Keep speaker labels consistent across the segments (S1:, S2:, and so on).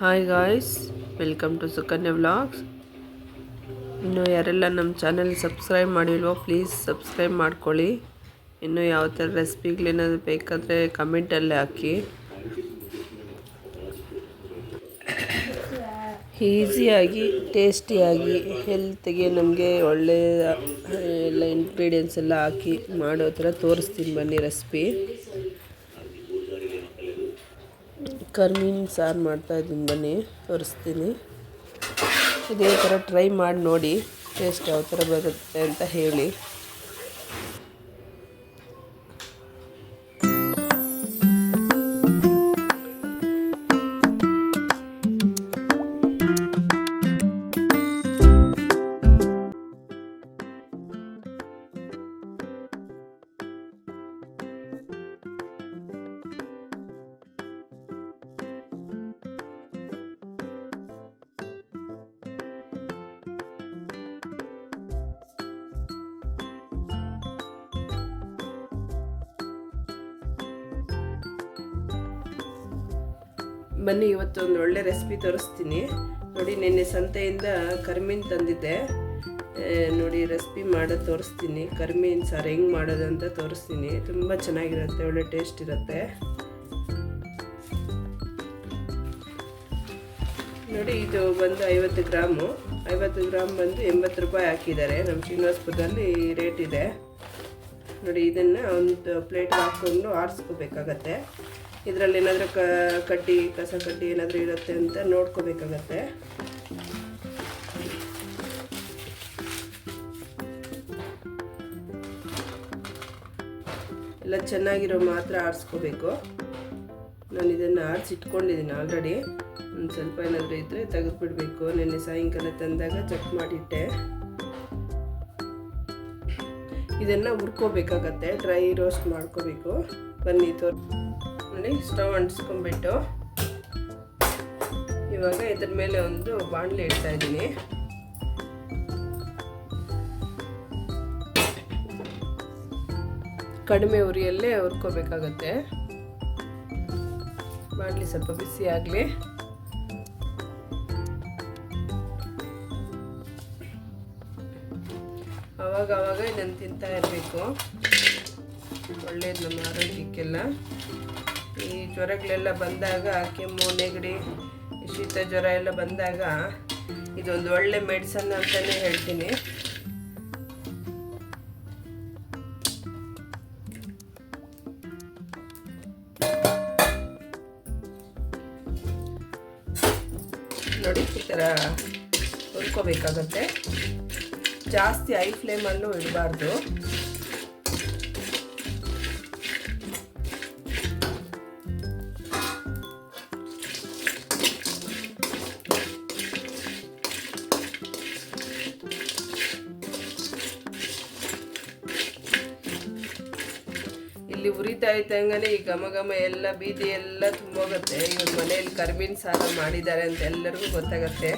S1: Hi guys, welcome to Sukanya vlogs. ಇನ್ನು ಯಾರೆಲ್ಲ ನಮ್ಮ ಚಾನೆಲ್ ಸಬ್ಸ್ಕ್ರೈಬ್ ಮಾಡಿಲ್ವೋ ಪ್ಲೀಸ್ ಸಬ್ಸ್ಕ್ರೈಬ್ ಮಾಡ್ಕೊಳ್ಳಿ. ಇನ್ನು ಯಾವ ಥರ ರೆಸಿಪಿಗಳೇನಾದರೂ ಬೇಕಾದರೆ ಕಮೆಂಟಲ್ಲೇ ಹಾಕಿ. ಈಸಿಯಾಗಿ ಟೇಸ್ಟಿಯಾಗಿ ಹೆಲ್ತ್ಗೆ ನಮಗೆ ಒಳ್ಳೆಯ ಎಲ್ಲ ಇಂಗ್ರೀಡಿಯೆಂಟ್ಸ್ ಎಲ್ಲ ಹಾಕಿ ಮಾಡೋ ಥರ ತೋರಿಸ್ತೀನಿ ಬನ್ನಿ ರೆಸಿಪಿ. ಕರ್ಮೀನ್ ಸಾರು ಮಾಡ್ತಾಯಿದ್ದೀನಿ ಬನ್ನಿ ತೋರಿಸ್ತೀನಿ. ಇದೇ ಥರ ಟ್ರೈ ಮಾಡಿ ನೋಡಿ, ಟೇಸ್ಟ್ ಯಾವ ಥರ ಬರುತ್ತೆ ಅಂತ ಹೇಳಿ. ಬನ್ನಿ ಇವತ್ತು ಒಂದು ಒಳ್ಳೆ ರೆಸಿಪಿ ತೋರಿಸ್ತೀನಿ ನೋಡಿ. ನಿನ್ನೆ ಸಂತೆಯಿಂದ ಕರ್ಮೀನ್ ತಂದಿದ್ದೆ ನೋಡಿ, ರೆಸಿಪಿ ಮಾಡೋದು ತೋರಿಸ್ತೀನಿ. ಕರ್ಮೀನ್ ಸಾರು ಹೆಂಗೆ ಮಾಡೋದು ಅಂತ ತೋರಿಸ್ತೀನಿ. ತುಂಬ ಚೆನ್ನಾಗಿರುತ್ತೆ, ಒಳ್ಳೆ ಟೇಸ್ಟ್ ಇರುತ್ತೆ ನೋಡಿ. ಇದು ಬಂದು 50 ಗ್ರಾಮು ಬಂದು 80 ರೂಪಾಯಿ ಹಾಕಿದ್ದಾರೆ. ನಮ್ಮ ಶ್ರೀನಿವಾಸಪುರದಲ್ಲಿ ರೇಟ್ ಇದೆ ನೋಡಿ. ಇದನ್ನು ಒಂದು ಪ್ಲೇಟ್ಗೆ ಹಾಕ್ಕೊಂಡು ಆರಿಸ್ಕೋಬೇಕಾಗತ್ತೆ. ಇದರಲ್ಲಿ ಏನಾದರೂ ಕಸ ಕಡ್ಡಿ ಏನಾದರೂ ಇರುತ್ತೆ ಅಂತ ನೋಡ್ಕೋಬೇಕಾಗತ್ತೆ. ಎಲ್ಲ ಚೆನ್ನಾಗಿರೋ ಮಾತ್ರ ಆರಿಸ್ಕೋಬೇಕು. ನಾನು ಇದನ್ನು ಆರಿಸಿಟ್ಕೊಂಡಿದ್ದೀನಿ ಆಲ್ರೆಡಿ. ಒಂದು ಸ್ವಲ್ಪ ಏನಾದರೂ ಇದ್ದರೆ ತೆಗೆದುಬಿಡಬೇಕು. ನೆನ್ನೆ ಸಾಯಂಕಾಲ ತಂದಾಗ ಚೆಕ್ ಮಾಡಿಟ್ಟೆ. ಇದನ್ನು ಹುರ್ಕೋಬೇಕಾಗತ್ತೆ, ಡ್ರೈ ರೋಸ್ಟ್ ಮಾಡ್ಕೋಬೇಕು. ಬನ್ನಿ ನೋಡಿ, ಸ್ಟವ್ ಅಂಟಿಸ್ಕೊಂಡ್ಬಿಟ್ಟು ಇವಾಗ ಇದ್ರ ಮೇಲೆ ಒಂದು ಬಾಣಲೆ ಇಡ್ತಾ ಇದ್ದೀನಿ. ಕಡಿಮೆ ಉರಿಯಲ್ಲೇ ಹುರ್ಕೋಬೇಕಾಗತ್ತೆ. ಬಾಣಲೆ ಸ್ವಲ್ಪ ಬಿಸಿ ಆಗಲಿ. ಆವಾಗ ಇದನ್ನು ತಿಂತಾ ಇರಬೇಕು. ಒಳ್ಳೇದು ನಮ್ಮ ಆರೋಗ್ಯಕ್ಕೆಲ್ಲ. ಈ ಜ್ವರಗಳೆಲ್ಲ ಬಂದಾಗ, ಕೆಮ್ಮು ನೆಗಡಿ ಶೀತ ಜ್ವರ ಎಲ್ಲ ಬಂದಾಗ ಇದೊಂದು ಒಳ್ಳೆ ಮೆಡಿಸನ್ ಅಂತಲೇ ಹೇಳ್ತೀನಿ. ನೋಡಿ, ಈ ಥರ ಹುರ್ಕೋಬೇಕಾಗತ್ತೆ. ಜಾಸ್ತಿ ಹೈ ಫ್ಲೇಮಲ್ಲೂ ಇಡಬಾರ್ದು. ಇಲ್ಲಿ ಉರಿತಾ ಇದ್ದಂಗೆ ಈ ಘಮ ಎಲ್ಲ ಬೀದಿ ಎಲ್ಲ ತುಂಬೋಗುತ್ತೆ. ಇವ್ರ ಮನೆಯಲ್ಲಿ ಕರ್ಮೀನ್ ಸಾರು ಮಾಡಿದ್ದಾರೆ ಅಂತ ಎಲ್ಲರಿಗೂ ಗೊತ್ತಾಗತ್ತೆ.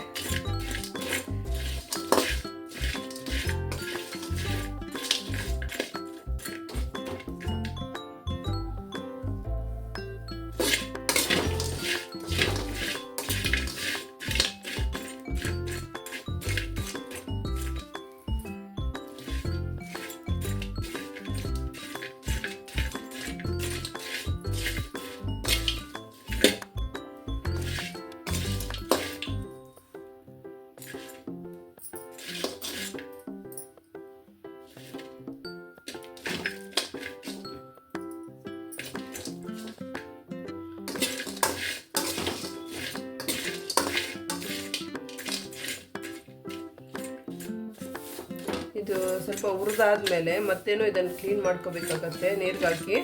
S1: ಇದು ಸ್ವಲ್ಪ ಹುರಿದಾದ್ಮೇಲೆ ಮತ್ತೇನೋ ಇದನ್ನು ಕ್ಲೀನ್ ಮಾಡ್ಕೋಬೇಕಾಗತ್ತೆ. ನೀರಿಗೆ ಹಾಕಿ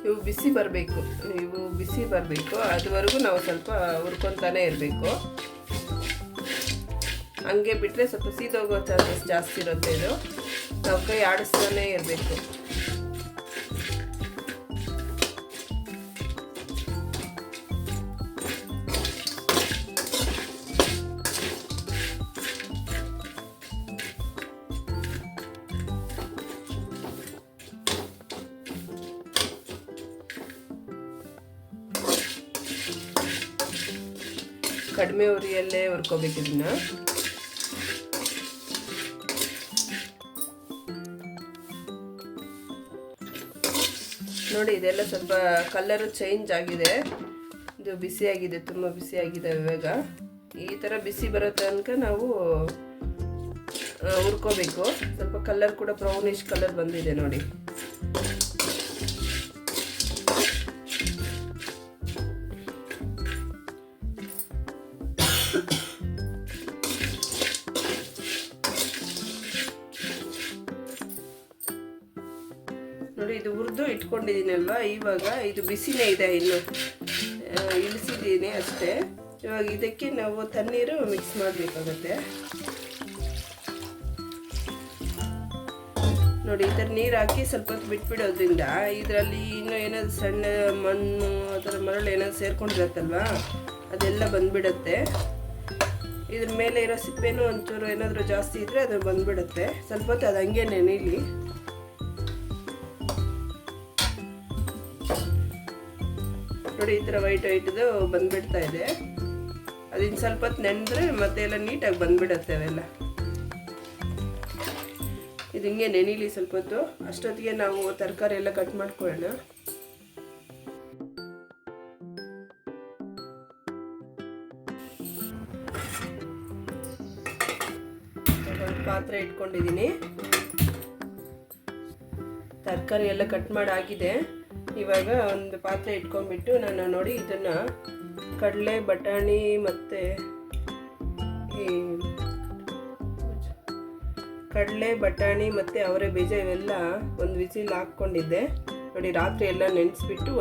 S1: ಇವು ಬಿಸಿ ಬರಬೇಕು. ಅದುವರೆಗೂ ನಾವು ಸ್ವಲ್ಪ ಹುರ್ಕೊತಾನೆ ಇರಬೇಕು. ಹಂಗೆ ಬಿಟ್ಟರೆ ಸ್ವಲ್ಪ ಸೀದೋಗೋ ಚಾನ್ಸಸ್ ಜಾಸ್ತಿ ಇರುತ್ತೆ. ಇದು ನಾವು ಕೈ ಆಡಿಸ್ತಾನೆ ಇರಬೇಕು. ಕಡಿಮೆ ಉರಿಯಲ್ಲೇ ಹುರ್ಕೋಬೇಕು ಇದನ್ನು. ನೋಡಿ ಇದೆಲ್ಲ ಸ್ವಲ್ಪ ಕಲರು ಚೇಂಜ್ ಆಗಿದೆ, ಇದು ಬಿಸಿಯಾಗಿದೆ, ತುಂಬ ಬಿಸಿಯಾಗಿದೆ. ಇವಾಗ ಈ ಥರ ಬಿಸಿ ಬರೋ ತನಕ ನಾವು ಹುರ್ಕೋಬೇಕು. ಸ್ವಲ್ಪ ಕಲರ್ ಕೂಡ ಬ್ರೌನಿಶ್ ಕಲರ್ ಬಂದಿದೆ ನೋಡಿ. ನೋಡಿ ಇದು ಹುರಿದು ಇಟ್ಕೊಂಡಿದ್ದೀನಿ ಅಲ್ವಾ, ಇವಾಗ ಇದು ಬಿಸಿನೇ ಇದೆ, ಇನ್ನು ಇಳಿಸಿದ್ದೀನಿ ಅಷ್ಟೇ. ಇವಾಗ ಇದಕ್ಕೆ ನಾವು ತಣ್ಣೀರು ಮಿಕ್ಸ್ ಮಾಡಬೇಕಾಗತ್ತೆ. ನೋಡಿ ಈ ಥರ ನೀರು ಹಾಕಿ ಸ್ವಲ್ಪ ಹೊತ್ತು ಬಿಟ್ಬಿಡೋದ್ರಿಂದ ಇದರಲ್ಲಿ ಇನ್ನೂ ಏನಾದ್ರು ಸಣ್ಣ ಮಣ್ಣು ಆ ಥರ ಮರಳು ಏನಾದ್ರು ಸೇರ್ಕೊಂಡಿರತ್ತಲ್ವ, ಅದೆಲ್ಲ ಬಂದ್ಬಿಡುತ್ತೆ. ಇದ್ರ ಮೇಲೆ ಇರೋ ಸಿಪ್ಪೆನೂ ಒಂಚೂರು ಏನಾದರೂ ಜಾಸ್ತಿ ಇದ್ದರೆ ಅದು ಬಂದ್ಬಿಡುತ್ತೆ. ಸ್ವಲ್ಪ ಹೊತ್ತು ಅದು ಹಂಗೆ ನೆನೀಲಿ. ನೋಡಿ ಈ ಥರ ವೈಟ್ ವೈಟ್ದು ಬಂದ್ಬಿಡ್ತಾ ಇದೆ. ಅದಿನ್ನು ಸ್ವಲ್ಪ ಹೊತ್ತು ನೆನೆದ್ರೆ ಮತ್ತೆ ಎಲ್ಲ ನೀಟಾಗಿ ಬಂದ್ಬಿಡುತ್ತೆ ಅವೆಲ್ಲ. ಇದು ಹಿಂಗೆ ನೆನೀಲಿ ಸ್ವಲ್ಪ ಹೊತ್ತು. ಅಷ್ಟೊತ್ತಿಗೆ ನಾವು ತರಕಾರಿ ಎಲ್ಲ ಕಟ್ ಮಾಡ್ಕೊಳ್ಳೋಣ. ಒಂದು ಪಾತ್ರೆ ಇಟ್ಕೊಂಡಿದ್ದೀನಿ, ತರಕಾರಿ ಎಲ್ಲ ಕಟ್ ಮಾಡಾಗಿದೆ. ಇವಾಗ ಒಂದು ಪಾತ್ರೆ ಇಟ್ಕೊಂಡ್ಬಿಟ್ಟು ನಾನು ನೋಡಿ ಇದನ್ನು ಕಡಲೆ, ಬಟಾಣಿ ಮತ್ತು ಅವರೆ ಬೀಜ ಇವೆಲ್ಲ ಒಂದು ವಿಸಿಲ್ ಹಾಕ್ಕೊಂಡಿದ್ದೆ ನೋಡಿ. ರಾತ್ರಿ ಎಲ್ಲ ನೆನೆಸ್ಬಿಟ್ಟು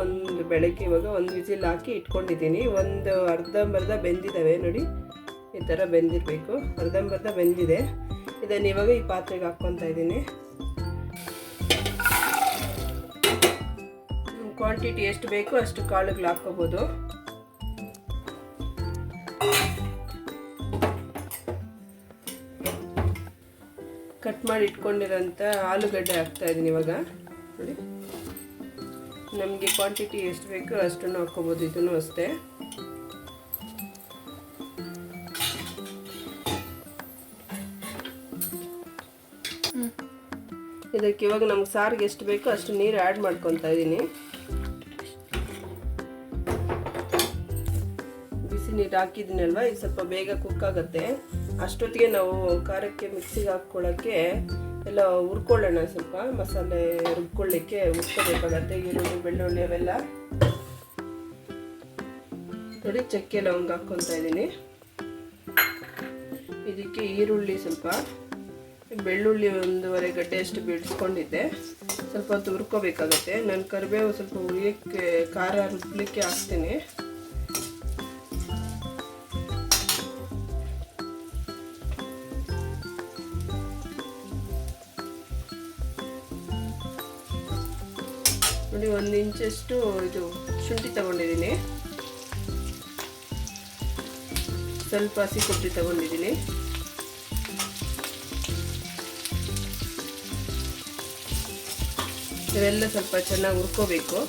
S1: ಬೆಳಗ್ಗೆ ಇವಾಗ ಒಂದು ವಿಸಿಲ್ ಹಾಕಿ ಇಟ್ಕೊಂಡಿದ್ದೀನಿ. ಒಂದು ಅರ್ಧಂಬರ್ಧ ಬೆಂದಿದ್ದಾವೆ ನೋಡಿ, ಈ ಥರ ಬೆಂದಿರಬೇಕು. ಅರ್ಧಂಬರ್ಧ ಬೆಂದಿದೆ. ಇದನ್ನು ಇವಾಗ ಈ ಪಾತ್ರೆಗೆ ಹಾಕ್ಕೊತಾ ಇದ್ದೀನಿ. ಕ್ವಾಂಟಿಟಿ ಎಷ್ಟು ಬೇಕೋ ಅಷ್ಟು ಕಾಳುಗಳು ಹಾಕ್ಕೋಬೋದು. ಕಟ್ ಮಾಡಿ ಇಟ್ಕೊಂಡಿರೋಂಥ ಆಲೂಗಡ್ಡೆ ಹಾಕ್ತಾ ಇದ್ದೀನಿ ಇವಾಗ ನೋಡಿ. ನಮಗೆ ಕ್ವಾಂಟಿಟಿ ಎಷ್ಟು ಬೇಕೋ ಅಷ್ಟನ್ನು ಹಾಕ್ಕೋಬೋದು. ಇದನ್ನು ಅಷ್ಟೇ. ಇದಕ್ಕೆ ಇವಾಗ ನಮ್ಗೆ ಸಾರಿಗೆ ಎಷ್ಟು ಬೇಕೋ ಅಷ್ಟು ನೀರು ಆ್ಯಡ್ ಮಾಡ್ಕೊತಾ ಇದ್ದೀನಿ. ಬಿಸಿ ನೀರು ಹಾಕಿದ್ದೀನಲ್ವ, ಇದು ಸ್ವಲ್ಪ ಬೇಗ ಕುಕ್ ಆಗುತ್ತೆ. ಅಷ್ಟೊತ್ತಿಗೆ ನಾವು ಖಾರಕ್ಕೆ ಮಿಕ್ಸಿಗೆ ಹಾಕ್ಕೊಳ್ಳೋಕ್ಕೆ ಎಲ್ಲ ಹುರ್ಕೊಳ್ಳೋಣ. ಸ್ವಲ್ಪ ಮಸಾಲೆ ರುಬ್ಕೊಳ್ಳಿಕ್ಕೆ ಹುರ್ಕೋಬೇಕಾಗತ್ತೆ. ಈರುಳ್ಳಿ, ಬೆಳ್ಳುಳ್ಳಿ ಅವೆಲ್ಲ ನೋಡಿ. ಚಕ್ಕೆ ಲವಂಗ ಹಾಕ್ಕೊತಾ ಇದ್ದೀನಿ. ಇದಕ್ಕೆ ಈರುಳ್ಳಿ ಸ್ವಲ್ಪ, ಬೆಳ್ಳುಳ್ಳಿ 1.5 ಗಡ್ಡೆ ಅಷ್ಟು ಬಿಡಿಸ್ಕೊಂಡಿದ್ದೆ. ಸ್ವಲ್ಪ ಹೊತ್ತು ಹುರ್ಕೋಬೇಕಾಗತ್ತೆ. ನಾನು ಕರಿಬೇವು ಸ್ವಲ್ಪ ಹುರಿಯೋಕ್ಕೆ, ಖಾರ ರುಬ್ಲಿಕ್ಕೆ ಹಾಕ್ತೀನಿ. ನೋಡಿ 1 ಇಂಚಷ್ಟು ಇದು ಶುಂಠಿ ತಗೊಂಡಿದ್ದೀನಿ, ಸ್ವಲ್ಪ ಹಸಿ ಕೊಬ್ಬರಿ ತಗೊಂಡಿದ್ದೀನಿ. ಇವೆಲ್ಲ ಸ್ವಲ್ಪ ಚೆನ್ನಾಗಿ ಹುರ್ಕೋಬೇಕು.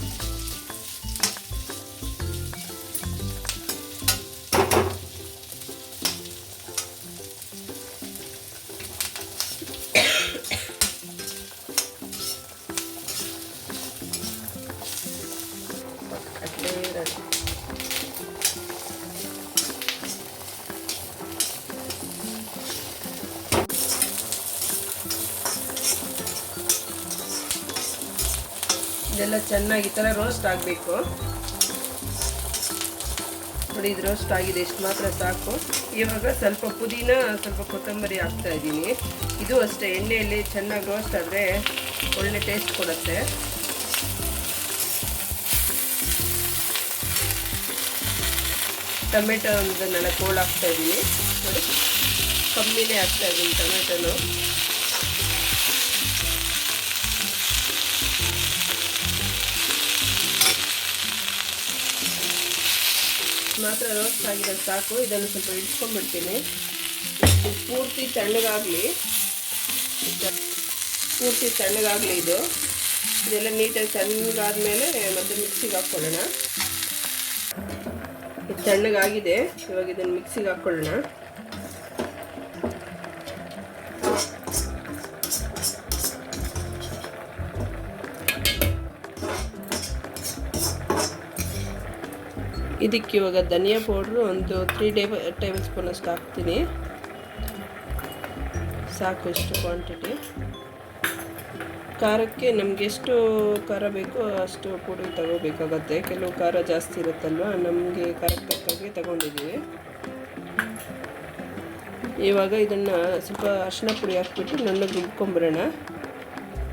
S1: ಇದೆಲ್ಲ ಚೆನ್ನಾಗಿ ಈ ಥರ ರೋಸ್ಟ್ ಆಗಬೇಕು ನೋಡಿ. ಇದು ರೋಸ್ಟ್ ಆಗಿದೆ, ಇಷ್ಟು ಮಾತ್ರ ಸಾಕು. ಇವಾಗ ಸ್ವಲ್ಪ ಪುದೀನ, ಸ್ವಲ್ಪ ಕೊತ್ತಂಬರಿ ಹಾಕ್ತಾ ಇದ್ದೀನಿ. ಇದು ಅಷ್ಟೇ, ಎಣ್ಣೆಯಲ್ಲಿ ಚೆನ್ನಾಗಿ ರೋಸ್ಟ್ ಆದರೆ ಒಳ್ಳೆ ಟೇಸ್ಟ್ ಕೊಡುತ್ತೆ. ಟೊಮೆಟೊ ಒಂದು 4 ಹೋಳು ಹಾಕ್ತಾ ಇದ್ದೀನಿ ನೋಡಿ. ಕಮ್ಮಿನೇ ಹಾಕ್ತಾ ಇದ್ದೀನಿ ಟೊಮೆಟೊನು. ಮಾತ್ರ ರೋಸ್ಟ್ ಆಗಿದೆ ಸಾಕು. ಇದನ್ನು ಸ್ವಲ್ಪ ಇಡ್ಸ್ಕೊಂಡ್ಬಿಡ್ತೀನಿ. ಪೂರ್ತಿ ತಣ್ಣಗಾಗಲಿ ಇದು. ಇದೆಲ್ಲ ನೀಟಾಗಿ ತಣ್ಣಗಾದ್ಮೇಲೆ ಮತ್ತೆ ಮಿಕ್ಸಿಗೆ ಹಾಕ್ಕೊಳ್ಳೋಣ. ಈ ತಣ್ಣಗಾಗಿದೆ. ಇವಾಗ ಇದನ್ನು ಮಿಕ್ಸಿಗೆ ಹಾಕ್ಕೊಳ್ಳೋಣ. ಇದಕ್ಕೆ ಇವಾಗ ಧನಿಯಾ ಪೌಡ್ರು ಒಂದು 3 ಟೇಬಲ್ ಸ್ಪೂನ್ ಅಷ್ಟು ಹಾಕ್ತೀನಿ. ಸಾಕು ಇಷ್ಟು ಕ್ವಾಂಟಿಟಿ. ಖಾರಕ್ಕೆ ನಮಗೆ ಎಷ್ಟು ಖಾರ ಬೇಕೋ ಅಷ್ಟು ಪುಡಿ ತಗೋಬೇಕಾಗತ್ತೆ. ಕೆಲವು ಖಾರ ಜಾಸ್ತಿ ಇರುತ್ತಲ್ವ, ನಮಗೆ ಖಾರಕ್ಕೆ ತಕ್ಕಾಗಿ ತಗೊಂಡಿದ್ದೀವಿ. ಇವಾಗ ಇದನ್ನು ಸ್ವಲ್ಪ ಅರಿಶಿನ ಪುಡಿ ಹಾಕ್ಬಿಟ್ಟು ನುಣ್ಣಗೆ ರುಬ್ಕೊಂಬರೋಣ.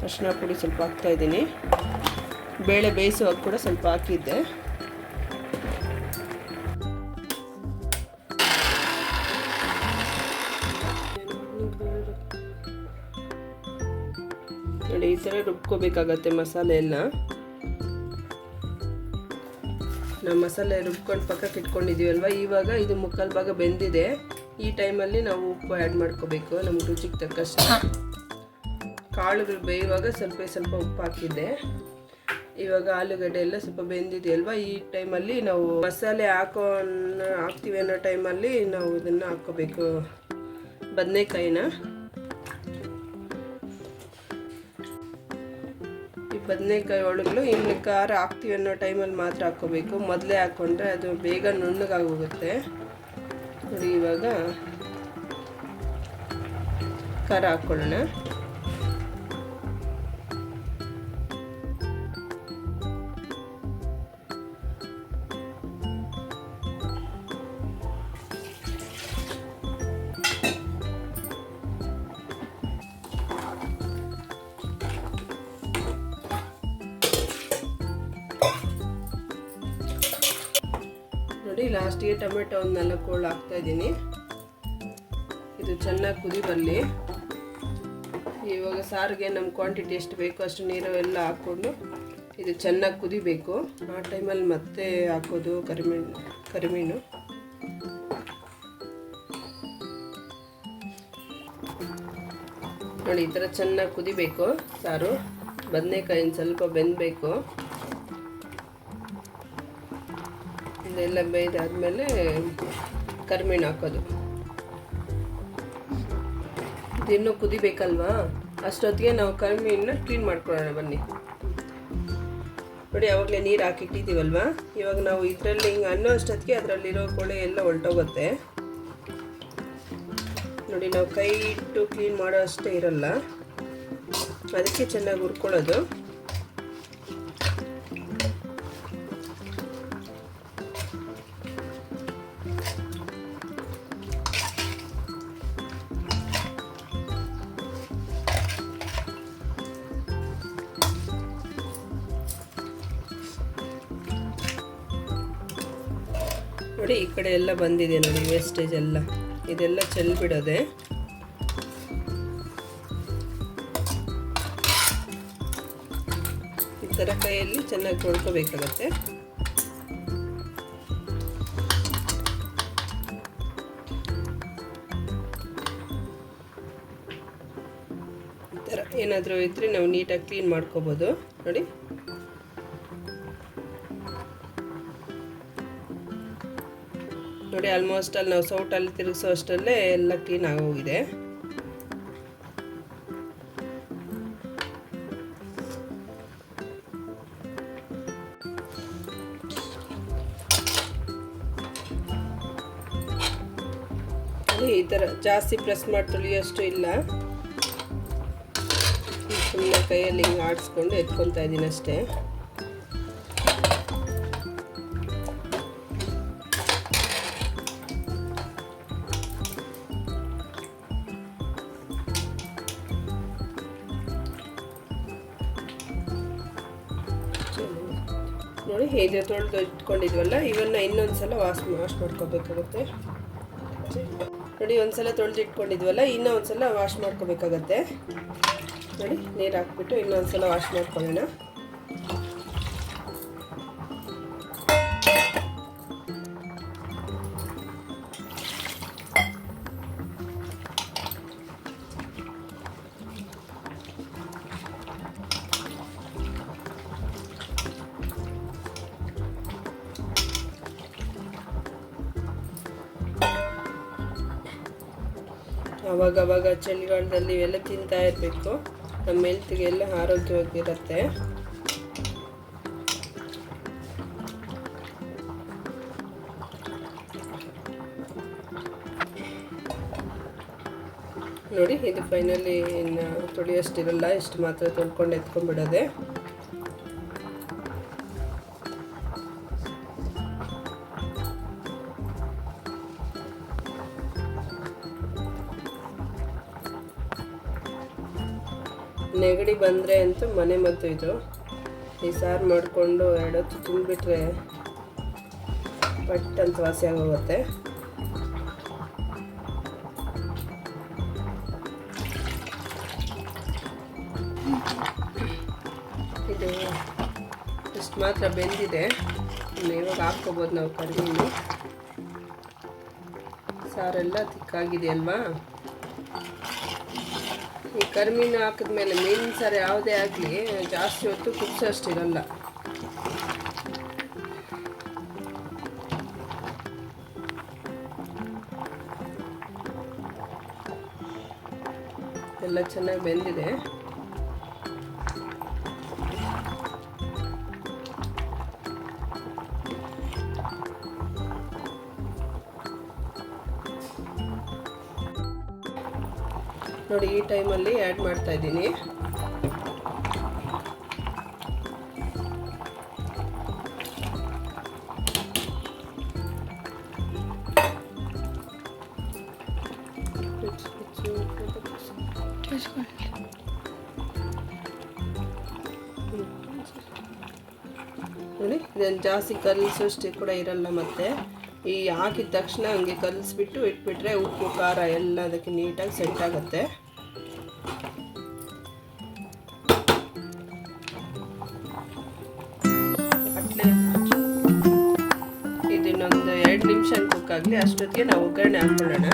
S1: ಅರಿಶಿನ ಪುಡಿ ಸ್ವಲ್ಪ ಹಾಕ್ತಾಯಿದ್ದೀನಿ. ಬೇಳೆ ಬೇಯಿಸುವಾಗ ಕೂಡ ಸ್ವಲ್ಪ ಹಾಕಿದ್ದೆ. ನೋಡಿ ಈ ಥರ ರುಬ್ಕೋಬೇಕಾಗತ್ತೆ ಮಸಾಲೆ ಎಲ್ಲ. ನಾವು ಮಸಾಲೆ ರುಬ್ಕೊಂಡು ಪಕ್ಕಕ್ಕೆ ಇಟ್ಕೊಂಡಿದ್ದೀವಲ್ವ. ಇವಾಗ ಇದು ಮುಕ್ಕಾಲು ಭಾಗ ಬೆಂದಿದೆ. ಈ ಟೈಮಲ್ಲಿ ನಾವು ಉಪ್ಪು ಆ್ಯಡ್ ಮಾಡ್ಕೋಬೇಕು ನಮ್ಗೆ ರುಚಿಗೆ ತಕ್ಕಷ್ಟು. ಕಾಳುಗಳು ಬೇಯುವಾಗ ಸ್ವಲ್ಪ ಉಪ್ಪು ಹಾಕಿದ್ದೆ. ಇವಾಗ ಆಲೂಗಡ್ಡೆ ಎಲ್ಲ ಸ್ವಲ್ಪ ಬೆಂದಿದೆಯಲ್ವ. ಈ ಟೈಮಲ್ಲಿ ನಾವು ಮಸಾಲೆ ಹಾಕ್ತೀವಿ ಅನ್ನೋ ಟೈಮಲ್ಲಿ ನಾವು ಇದನ್ನು ಹಾಕ್ಕೋಬೇಕು, ಬದನೆಕಾಯಿನ. ಈ ಬದನೆಕಾಯಿ ಒಳಗಲು ಇನ್ನು ಖಾರ ಹಾಕ್ತೀವಿ ಅನ್ನೋ ಟೈಮಲ್ಲಿ ಮಾತ್ರ ಹಾಕ್ಕೋಬೇಕು. ಮೊದಲೇ ಹಾಕ್ಕೊಂಡ್ರೆ ಅದು ಬೇಗ ನುಣ್ಣಗಾಗೋಗುತ್ತೆ. ನೋಡಿ ಇವಾಗ ಖಾರ ಹಾಕ್ಕೊಳ್ಳೋಣ. ನೋಡಿ ಲಾಸ್ಟಿಗೆ ಟೊಮೆಟೊ ಒಂದು 4 ಹೋಳು ಹಾಕ್ತಾಯಿದ್ದೀನಿ. ಇದು ಚೆನ್ನಾಗಿ ಕುದಿ ಬರಲಿ. ಇವಾಗ ಸಾರಿಗೆ ನಮ್ಮ ಕ್ವಾಂಟಿಟಿ ಎಷ್ಟು ಬೇಕೋ ಅಷ್ಟು ನೀರು ಎಲ್ಲ ಹಾಕ್ಕೊಂಡು ಇದು ಚೆನ್ನಾಗಿ ಕುದಿಬೇಕು. ಆ ಟೈಮಲ್ಲಿ ಮತ್ತೆ ಹಾಕೋದು ಕರಿಮೀನು. ನೋಡಿ ಈ ಥರ ಚೆನ್ನಾಗಿ ಕುದಿಬೇಕು ಸಾರು. ಬದನೆಕಾಯಿನ ಸ್ವಲ್ಪ ಬೆಂದಬೇಕು. ಇದೆಲ್ಲ ಬೇಯ್ದಾದ್ಮೇಲೆ ಕರಿಮೀನು ಹಾಕೋದು. ಇದಿನ್ನೂ ಕುದಿಬೇಕಲ್ವಾ, ಅಷ್ಟೊತ್ತಿಗೆ ನಾವು ಕರಿಮೀನನ್ನ ಕ್ಲೀನ್ ಮಾಡ್ಕೊಳ್ಳೋಣ ಬನ್ನಿ. ನೋಡಿ ಆವಾಗಲೇ ನೀರು ಹಾಕಿಟ್ಟಿದ್ದೀವಲ್ವ. ಇವಾಗ ನಾವು ಇದರಲ್ಲಿ ಹಿಂಗೆ ಅನ್ನೋ ಅಷ್ಟೊತ್ತಿಗೆ ಅದರಲ್ಲಿರೋ ಕೊಳೆ ಎಲ್ಲ ಹೊರಟೋಗುತ್ತೆ. ನೋಡಿ ನಾವು ಕೈ ಇಟ್ಟು ಕ್ಲೀನ್ ಮಾಡೋ ಅಷ್ಟೇ ಇರಲ್ಲ, ಅದಕ್ಕೆ ಚೆನ್ನಾಗಿ ಹುರ್ಕೊಳ್ಳೋದು. ನೋಡಿ ಈ ಕಡೆ ಎಲ್ಲ ಬಂದಿದೆ ನೋಡಿ, ವೇಸ್ಟೇಜ್ ಎಲ್ಲ ಇದೆಲ್ಲ ಚೆಲ್ಬಿಡೋದೆ. ಈ ಥರ ಕೈಯಲ್ಲಿ ಚೆನ್ನಾಗಿ ತೊಳ್ಕೊಬೇಕಾಗತ್ತೆ. ಈ ಥರ ಏನಾದರೂ ಇದ್ದರೆ ನಾವು ನೀಟಾಗಿ ಕ್ಲೀನ್ ಮಾಡ್ಕೋಬೋದು. ನೋಡಿ ನೋಡಿ ಆಲ್ಮೋಸ್ಟ್ ಅಲ್ಲಿ ನಾವು ಸೌಟಲ್ಲಿ ತಿರುಗಿಸೋ ಅಷ್ಟರಲ್ಲೇ ಎಲ್ಲ ಕ್ಲೀನ್ ಆಗೋಗಿದೆ. ಈ ಥರ ಜಾಸ್ತಿ ಪ್ರೆಸ್ ಮಾಡಿ ತೊಳೆಯೋಷ್ಟು ಇಲ್ಲ, ಸುಮ್ಮನೆ ಕೈಯಲ್ಲಿ ಹಿಂಗೆ ಆಡಿಸ್ಕೊಂಡು ಎತ್ಕೊತಾ ಇದ್ದೀನಿ ಅಷ್ಟೇ. ನೋಡಿ ಹೇಗೆ ತೊಳೆದು ಇಟ್ಕೊಂಡಿದ್ವಲ್ಲ, ಇವನ್ನ ಇನ್ನೊಂದು ಸಲ ವಾಶ್ ಮಾಡ್ಕೋಬೇಕಾಗತ್ತೆ. ನೋಡಿ ಒಂದ್ಸಲ ತೊಳೆದು ಇಟ್ಕೊಂಡಿದ್ವಲ್ಲ, ಇನ್ನೂ ಒಂದ್ಸಲ ವಾಶ್ ಮಾಡ್ಕೋಬೇಕಾಗತ್ತೆ. ನೋಡಿ ನೀರು ಹಾಕ್ಬಿಟ್ಟು ಇನ್ನೊಂದು ಸಲ ವಾಶ್ ಮಾಡ್ಕೊಳ್ಳೋಣ. ಅವಾಗವಾಗ ಚಳಿಗಾಲದಲ್ಲಿ ಇವೆಲ್ಲ ತಿಂತಾ ಇರಬೇಕು. ನಮ್ಮ ಹೆಲ್ತ್ಗೆ ಎಲ್ಲ ಆರೋಗ್ಯವಾಗಿರುತ್ತೆ. ನೋಡಿ, ಇದು ಫೈನಲಿ ಇನ್ನು ತೊಳೆಯೋಷ್ಟಿರಲ್ಲ, ಇಷ್ಟು ಮಾತ್ರ ತೊಳ್ಕೊಂಡು ಎತ್ಕೊಂಡ್ಬಿಡೋದೆ. ನೆಗಡಿ ಬಂದರೆ ಅಂತೂ ಮನೆ ಮದ್ದು ಇದು. ಈ ಸಾರು ಮಾಡಿಕೊಂಡು 2 ಹೊತ್ತು ತುಂಬಿಬಿಟ್ರೆ ಪಟ್ ಅಂತ ವಾಸಿ ಆಗೋಗುತ್ತೆ. ಇದು ಇಷ್ಟು ಮಾತ್ರ ಬೆಂದಿದೆ. ಇವಾಗ ಹಾಕ್ಕೋಬೋದು ನಾವು ಕರಿಮೀನು. ಸಾರೆಲ್ಲ ತಿಕ್ಕಾಗಿದೆ ಅಲ್ವಾ. ಈ ಕರಿಮೀನು ಹಾಕಿದ್ಮೇಲೆ ಮೀನಿನ ಸಾರು ಯಾವುದೇ ಆಗಲಿ ಜಾಸ್ತಿ ಹೊತ್ತು ಕುದಿಸೋಷ್ಟಿರಲ್ಲ. ಎಲ್ಲ ಚೆನ್ನಾಗಿ ಬೆಂದಿದೆ. ನೋಡಿ, ಈ ಟೈಮಲ್ಲಿ ಆ್ಯಡ್ ಮಾಡ್ತಾ ಇದ್ದೀನಿ ನೋಡಿ. ಇದನ್ನು ಜಾಸ್ತಿ ಕಲಿಸೋಷ್ಟು ಕೂಡ ಇರಲ್ಲ. ಮತ್ತು ಈ ಹಾಕಿದ ತಕ್ಷಣ ಹಂಗೆ ಕಲಿಸ್ಬಿಟ್ಟು ಇಟ್ಬಿಟ್ರೆ ಉಪ್ಪು ಖಾರ ಎಲ್ಲ ಅದಕ್ಕೆ ನೀಟಾಗಿ ಸೆಟ್ ಆಗುತ್ತೆ. ಇದನ್ನೊಂದು 2 ನಿಮಿಷ ಕುಕ್ ಆಗಲಿ. ಅಷ್ಟೊತ್ತಿಗೆ ನಾವು ಒಗ್ಗರಣೆ ಹಾಕ್ಕೊಳ್ಳೋಣ.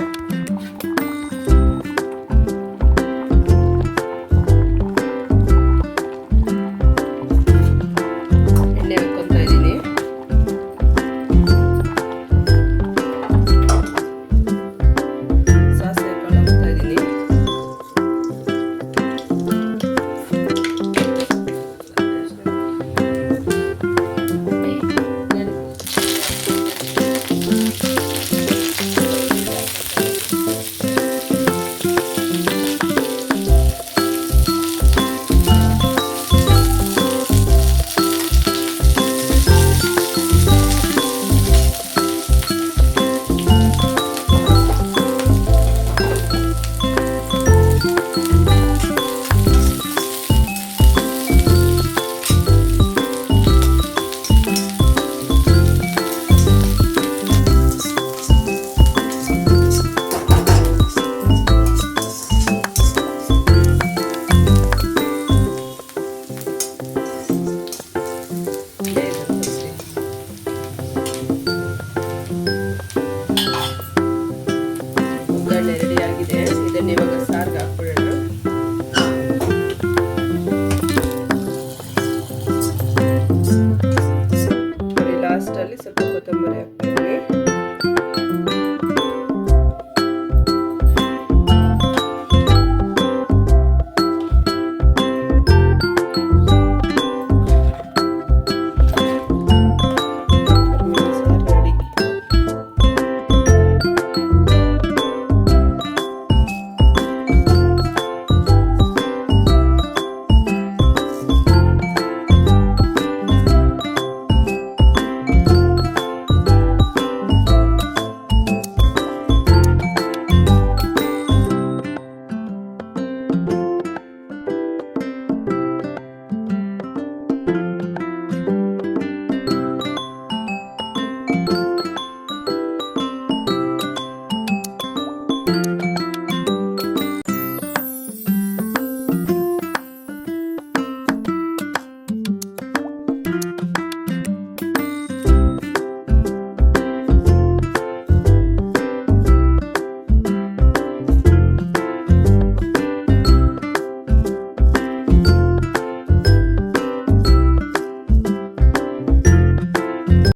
S1: ಇವಾಗ ಸಾರ್ಗೆ ಹಾಕ್ಬಿಡೋಣ. ಲಾಸ್ಟಲ್ಲಿ ಸ್ವಲ್ಪ ಕೊತ್ತಂಬರಿ ಹಾಕ್ಬಿಡೋಣ.